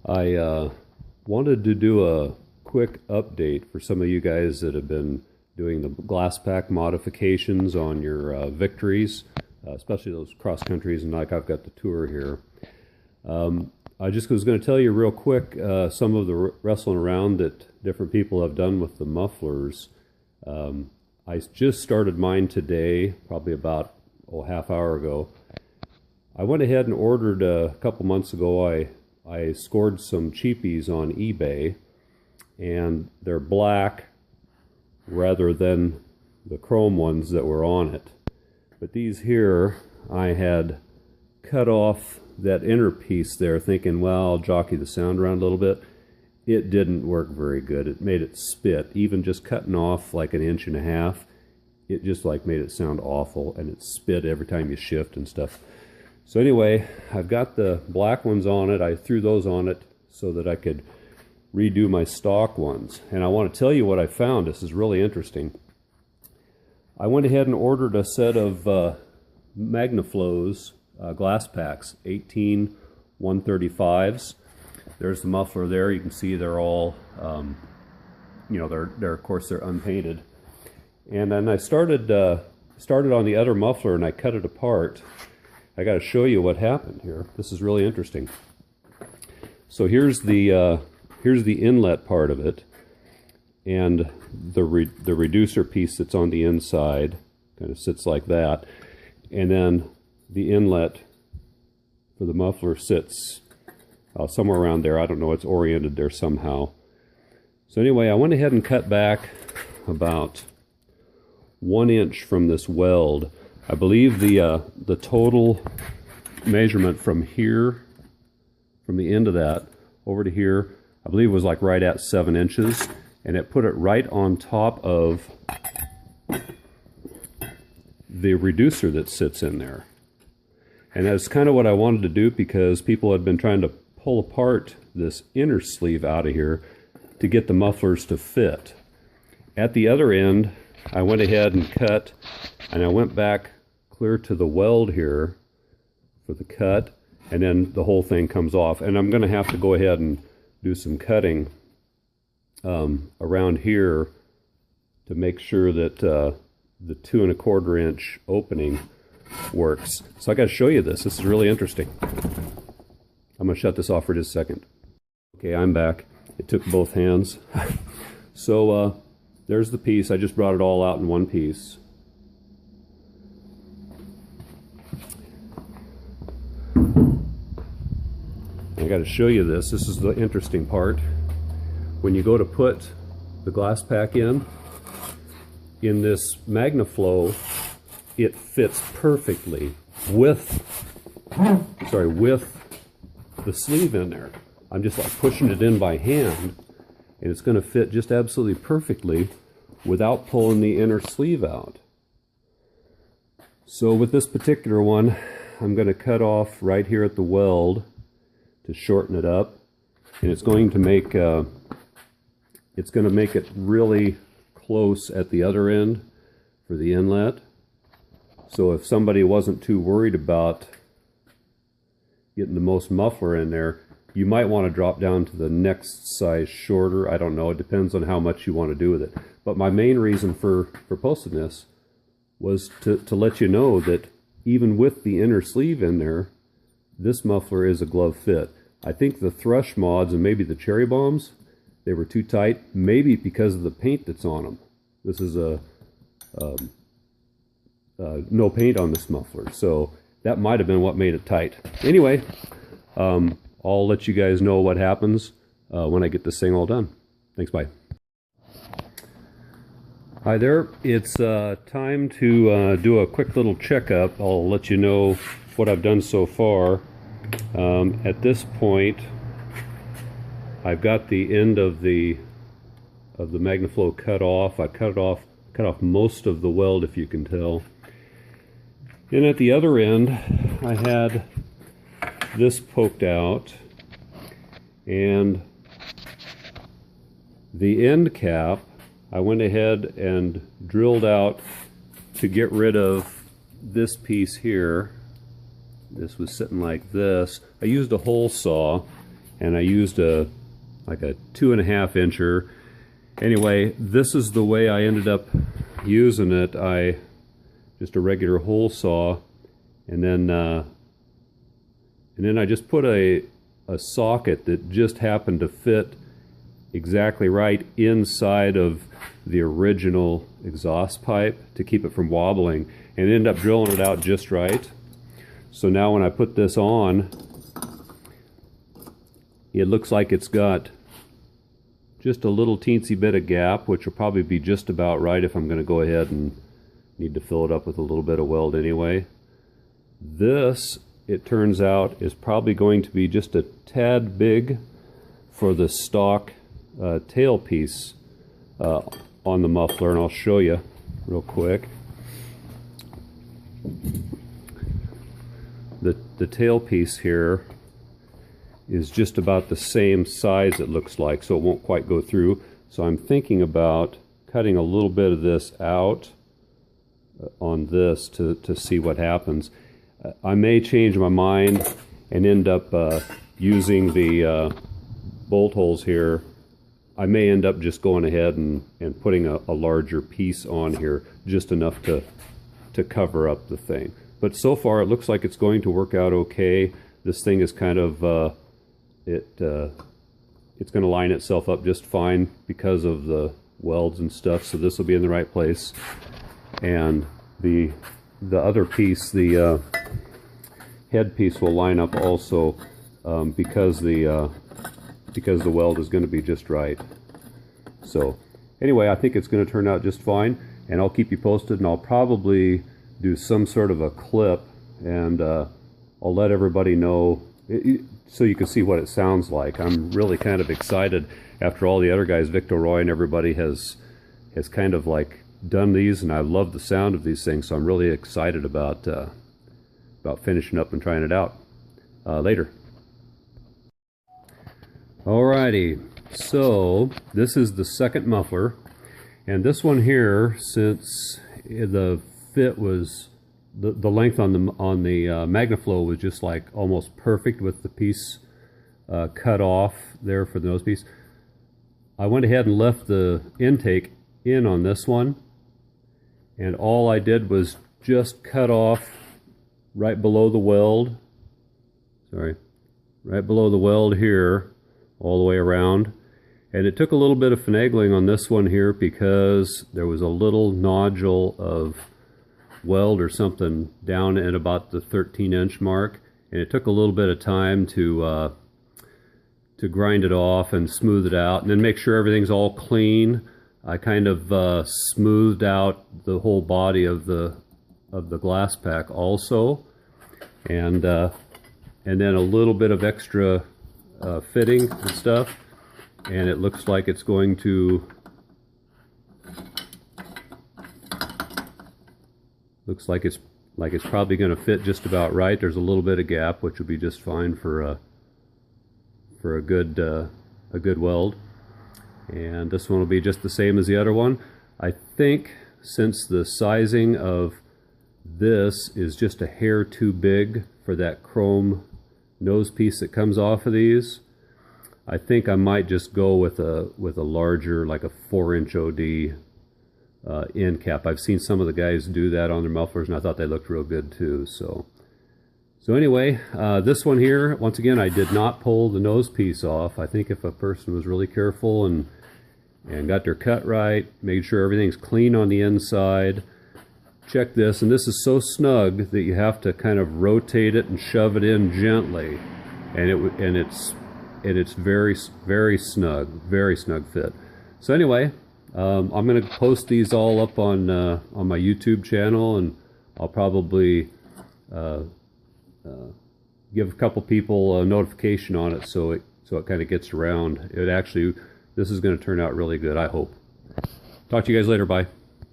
I wanted to do a quick update for some of you guys that have been doing the glass pack modifications on your Victories, especially those cross countries, and like I've got the tour here. I just was going to tell you real quick some of the wrestling around that different people have done with the mufflers. I just started mine today, probably about half hour ago. I went ahead and ordered a couple months ago. I scored some cheapies on eBay, and they're black rather than the chrome ones that were on it. But these here, I had cut off that inner piece there thinking, well, I'll jockey the sound around a little bit. It didn't work very good. It made it spit. Even just cutting off like 1.5 inches, it just like made it sound awful, and it spit every time you shift and stuff. So anyway, I've got the black ones on it. I threw those on it so that I could redo my stock ones. And I want to tell you what I found. This is really interesting. I went ahead and ordered a set of Magnaflows glass packs, 18 135s. There's the muffler there. You can see they're all, they're of course they're unpainted. And then I started on the other muffler and I cut it apart. I got to show you what happened here. This is really interesting. So here's the inlet part of it, and the reducer piece that's on the inside kind of sits like that, and then the inlet for the muffler sits somewhere around there. I don't know, it's oriented there somehow. So anyway, I went ahead and cut back about 1 inch from this weld. I believe the total measurement from here, from the end of that over to here, I believe was like right at 7 inches, and it put it right on top of the reducer that sits in there. And that's kind of what I wanted to do, because people had been trying to pull apart this inner sleeve out of here to get the mufflers to fit. At the other end, I went ahead and cut, and I went back clear to the weld here for the cut, and then the whole thing comes off. And I'm going to have to go ahead and do some cutting around here to make sure that the 2 1/4 inch opening works. So I got to show you this. This is really interesting. I'm going to shut this off for just a second. Okay, I'm back. It took both hands. So there's the piece. I just brought it all out in one piece. I got to show you this. This is the interesting part. When you go to put the glass pack in this Magnaflow, it fits perfectly with the sleeve in there. I'm just like pushing it in by hand, and it's going to fit just absolutely perfectly without pulling the inner sleeve out. So with this particular one, I'm going to cut off right here at the weld to shorten it up, and it's going to make it really close at the other end for the inlet. So if somebody wasn't too worried about getting the most muffler in there, you might want to drop down to the next size shorter. I don't know, it depends on how much you want to do with it. But my main reason for posting this was to let you know that even with the inner sleeve in there, this muffler is a glove fit. I think the Thrush mods and maybe the Cherry Bombs, they were too tight, maybe because of the paint that's on them. This is no paint on this muffler, so that might have been what made it tight. Anyway, I'll let you guys know what happens when I get this thing all done. Thanks, bye. Hi there, it's time to do a quick little checkup. I'll let you know what I've done so far. At this point, I've got the end of the Magnaflow cut off. I cut off most of the weld, if you can tell. And at the other end, I had this poked out, and the end cap I went ahead and drilled out to get rid of this piece here. This was sitting like this. I used a hole saw, and I used like a 2.5 incher. Anyway, this is the way I ended up using it. Just a regular hole saw, and then I just put a socket that just happened to fit exactly right inside of the original exhaust pipe to keep it from wobbling, and ended up drilling it out just right. So now when I put this on, it looks like it's got just a little teensy bit of gap, which will probably be just about right if I'm going to go ahead and need to fill it up with a little bit of weld anyway. This, it turns out, is probably going to be just a tad big for the stock tailpiece on the muffler, and I'll show you real quick. The tailpiece here is just about the same size, it looks like, so it won't quite go through. So I'm thinking about cutting a little bit of this out on this to see what happens. I may change my mind and end up using the bolt holes here. I may end up just going ahead and putting a larger piece on here, just enough to cover up the thing. But so far it looks like it's going to work out okay. This thing is kind of, it's going to line itself up just fine because of the welds and stuff, so this will be in the right place. And the other piece, the head piece, will line up also because the weld is going to be just right. So anyway, I think it's going to turn out just fine, and I'll keep you posted, and I'll probably do some sort of a clip, and I'll let everybody know so you can see what it sounds like. I'm really kind of excited after all the other guys, Victor Roy and everybody has kind of like done these, and I love the sound of these things, so I'm really excited about finishing up and trying it out later. Alrighty, so this is the second muffler, and this one here, since the fit was the length on the MagnaFlow was just like almost perfect with the piece cut off there for the nose piece, I went ahead and left the intake in on this one, and all I did was just cut off right below the weld, right below the weld here, all the way around. And it took a little bit of finagling on this one here because there was a little nodule of weld or something down at about the 13-inch mark, and it took a little bit of time to grind it off and smooth it out, and then make sure everything's all clean. I kind of smoothed out the whole body of the glass pack also, and then a little bit of extra fitting and stuff, and it looks like it's going to it's probably going to fit just about right. There's a little bit of gap, which would be just fine for a good weld. And this one will be just the same as the other one. I think since the sizing of this is just a hair too big for that chrome nose piece that comes off of these, I think I might just go with a larger, like a 4-inch OD end cap. I've seen some of the guys do that on their mufflers, and I thought they looked real good too. So anyway, this one here, once again, I did not pull the nose piece off. I think if a person was really careful and got their cut right, made sure everything's clean on the inside, check this, and this is so snug that you have to kind of rotate it and shove it in gently, and it's very, very snug, very snug fit. So anyway, I'm going to post these all up on my YouTube channel, and I'll probably give a couple people a notification on it so it kind of gets around. This is going to turn out really good, I hope. Talk to you guys later. Bye.